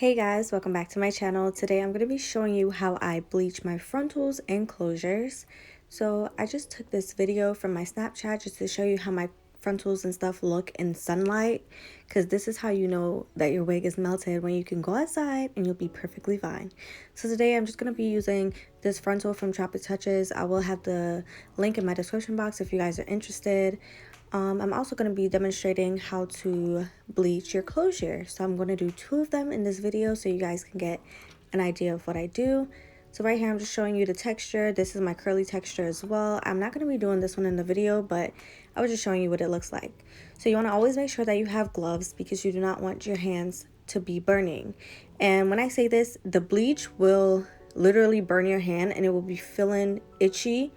Hey guys, welcome back to my channel. Today I'm going to be showing you how I bleach my frontals and closures. So I just took this video from my Snapchat just to show you how my frontals and stuff look in sunlight, because this is how you know that your wig is melted, when you can go outside and you'll be perfectly fine. So today I'm just going to be using this frontal from Tropic Touches. I will have the link in my description box if you guys are interested. I'm also going to be demonstrating how to bleach your closure. So I'm going to do 2 of them in this video so you guys can get an idea of what I do. So right here, I'm just showing you the texture. This is my curly texture as well. I'm not going to be doing this one in the video, but I was just showing you what it looks like. So you want to always make sure that you have gloves because you do not want your hands to be burning. And when I say this, the bleach will literally burn your hand and it will be feeling itchy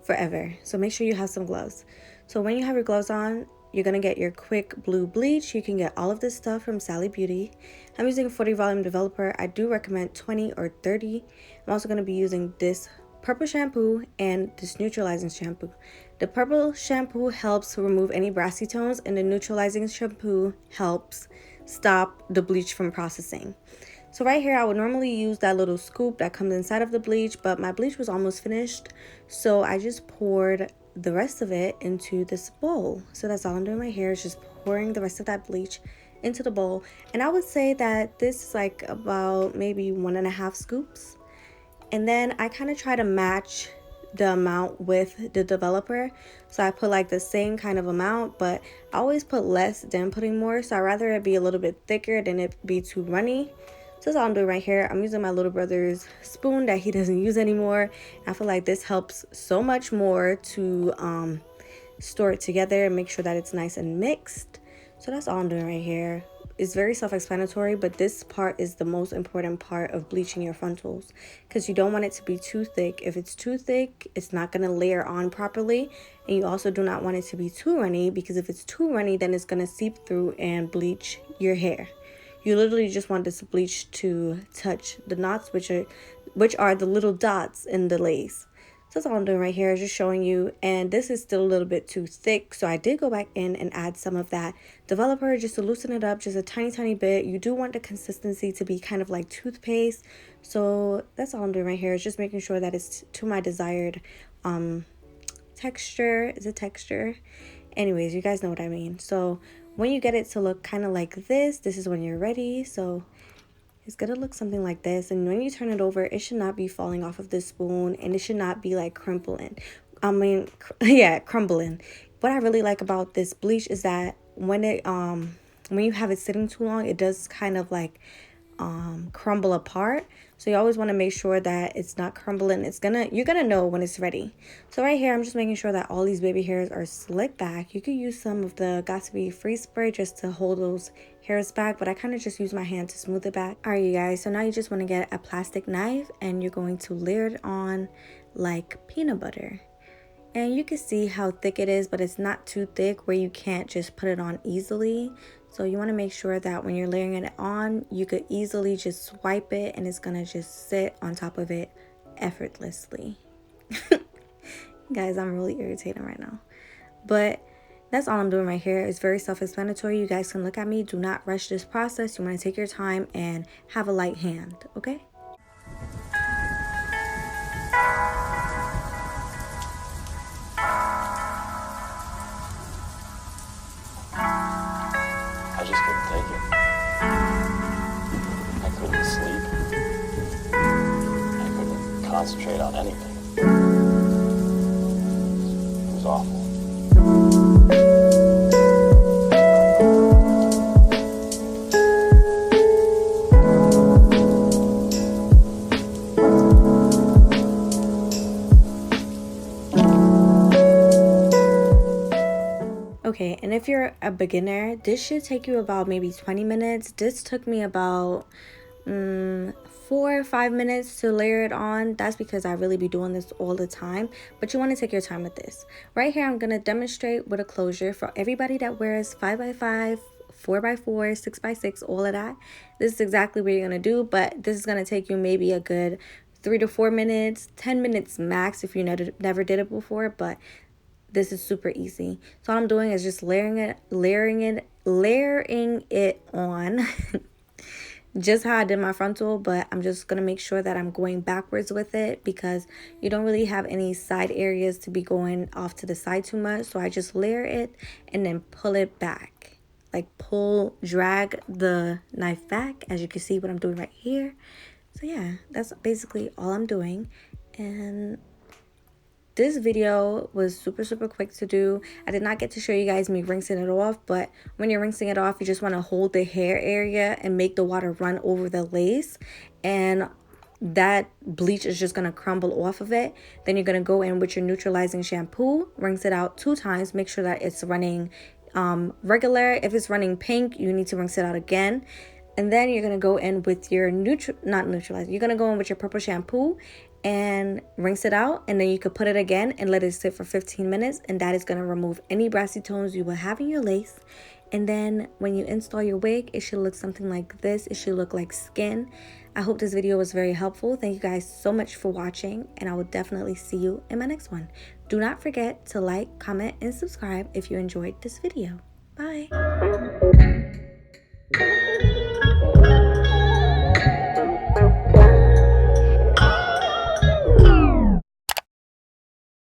forever. So make sure you have some gloves. So when you have your gloves on, you're going to get your quick blue bleach. You can get all of this stuff from Sally Beauty. I'm using a 40 volume developer. I do recommend 20 or 30. I'm also going to be using this purple shampoo and this neutralizing shampoo. The purple shampoo helps remove any brassy tones, and the neutralizing shampoo helps stop the bleach from processing. So right here, I would normally use that little scoop that comes inside of the bleach, but my bleach was almost finished, so I just poured the rest of it into this bowl. So that's all I'm doing right here, is just pouring the rest of that bleach into the bowl. And I would say that this is like about maybe 1.5 scoops. And then I kind of try to match the amount with the developer. So I put like the same kind of amount, but I always put less than putting more. So I'd rather it be a little bit thicker than it be too runny. So that's all I'm doing right here. I'm using my little brother's spoon that he doesn't use anymore. I feel like this helps so much more to store it together and make sure that it's nice and mixed. So that's all I'm doing right here. It's very self-explanatory, but this part is the most important part of bleaching your frontals, because you don't want it to be too thick. If it's too thick, it's not going to layer on properly, and you also do not want it to be too runny, because if it's too runny, then it's going to seep through and bleach your hair. You literally just want this bleach to touch the knots, which are the little dots in the lace. So that's all I'm doing right here, is just showing you. And this is still a little bit too thick, so I did go back in and add some of that developer just to loosen it up, just a tiny bit. You do want the consistency to be kind of like toothpaste. So that's all I'm doing right here, is just making sure that it's to my desired texture. Is it texture? Anyways, you guys know what I mean. So when you get it to look kind of like this is when you're ready. So it's gonna look something like this, and when you turn it over, it should not be falling off of this spoon, and it should not be like crumbling. Crumbling. What I really like about this bleach is that when you have it sitting too long, it does kind of like crumble apart. So you always want to make sure that it's not crumbling. You're gonna know when it's ready. So right here, I'm just making sure that all these baby hairs are slicked back. You could use some of the Got To Be Free spray just to hold those hairs back, but I kind of just use my hand to smooth it back. All right, you guys, so now you just want to get a plastic knife and you're going to layer it on like peanut butter. And you can see how thick it is, but it's not too thick where you can't just put it on easily. So you want to make sure that when you're layering it on, you could easily just swipe it and it's going to just sit on top of it effortlessly. Guys, I'm really irritated right now. But that's all I'm doing right here. It's very self-explanatory. You guys can look at me. Do not rush this process. You want to take your time and have a light hand, okay? I just couldn't take it. I couldn't sleep. I couldn't concentrate on anything. It was awful. Okay, and if you're a beginner, this should take you about maybe 20 minutes. This took me about 4 or 5 minutes to layer it on. That's because I really be doing this all the time, but you want to take your time with this. Right here, I'm going to demonstrate with a closure for everybody that wears 5x5, 4x4, 6x6, all of that. This is exactly what you're going to do, but this is going to take you maybe a good 3 to 4 minutes, 10 minutes max if you never did it before, but this is super easy. So all I'm doing is just layering it on just how I did my frontal, but I'm just going to make sure that I'm going backwards with it because you don't really have any side areas to be going off to the side too much. So I just layer it and then pull it back. Like drag the knife back, as you can see what I'm doing right here. So yeah, that's basically all I'm doing. And this video was super quick to do. I did not get to show you guys me rinsing it off, but when you're rinsing it off, you just want to hold the hair area and make the water run over the lace, and that bleach is just going to crumble off of it. Then you're going to go in with your neutralizing shampoo, rinse it out 2 times, make sure that it's running regular. If it's running pink, you need to rinse it out again. And then you're going to go in with your you're going to go in with your purple shampoo and rinse it out, and then you could put it again and let it sit for 15 minutes, and that is going to remove any brassy tones you will have in your lace. And then when you install your wig, it should look something like this. It should look like skin. I hope this video was very helpful. Thank you guys so much for watching, and I will definitely see you in my next one. Do not forget to like, comment, and subscribe if you enjoyed this video. Bye.